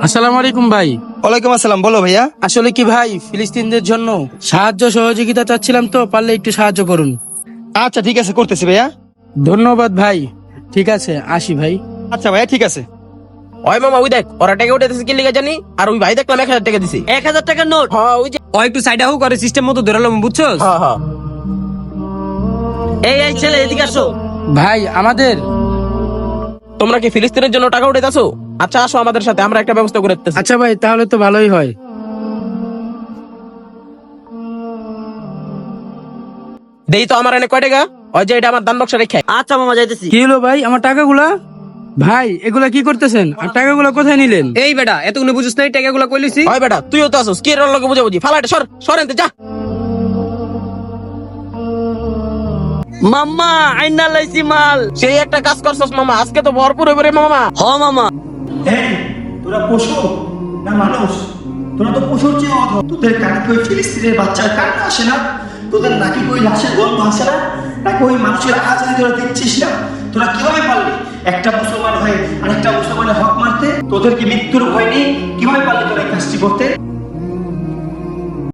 আসসালামু আলাইকুম ভাই। ওয়ালাইকুম আসসালাম, বলো ভাইয়া। আসলে কি ভাই, ফিলিস্তিনদের জন্য সাহায্য সহযোগিতা চাচ্ছিলাম, তো পারলে একটু সাহায্য করুন। আচ্ছা ঠিক আছে, করতেছি ভাইয়া। ধন্যবাদ ভাই। ঠিক আছে, আসি ভাই। আচ্ছা ভাইয়া, ঠিক আছে। ওই মামা ওই দেখ ওরা টাকা উঠেছে কি লিগা জানি, আর ওই ভাই দেখলাম 1,000 টাকা দিছে। 1,000 টাকার নোট। হ্যাঁ ওই যে ও একটু সাইড আহু করে সিস্টেম মতো ধরালাম, বুঝছো? হ্যাঁ হ্যাঁ। এই ছেলে এদিকে আসো। ভাই আমাদের তোমরা কি ফিলিস্তিনের জন্য টাকা উঠাইতাছো? আচ্ছা আসো আমাদের সাথে, আমরা একটা ব্যবস্থা করে দিতেছি। আচ্ছা ভাই, তাহলে তো ভালোই হয়। দেই তো আমার এনে কয় টাকা? ওই যে এটা আমার দান বক্সে রেখে। আচ্ছা মামা, যাইতেছি। কি হলো ভাই, আমার টাকাগুলা? ভাই এগুলা কি করতেছেন? আর টাকাগুলা কোথায় নিলেন? এই বেটা, এতগুলো বুঝছ না, এই টাকাগুলো কইলিছি। ওই বেটা তুইও তো আসোস, কি এর লগে বুঝাবুঝি? ফালাইটা সর সর এনতে যা। মাম্মা আইনা লাইছি মাল। সেই একটা কাজ করছস মামা, আজকে তো ভরপুর হইবে রে মামা। হ মামা। এই, তোরা পশু না মানুষ? তোরা তো পশুর চেয়ে অধম। তোদের কানে কি ওই ফিলিস্তিনের বাচ্চার কান্না আসে না? তোদের নাকি ওই লাশের গন্ধ আসে না? নাকি ওই মানুষের আহাজারি তোরা দেখছিস না? তোরা কিভাবে পারলি একটা মুসলমান হয়ে আরেকটা মুসলমানের হক মারতে? তোদের কি মৃত্যুর ভয় নেই? কিভাবে পারলি তোরা এই কাজটি করতে?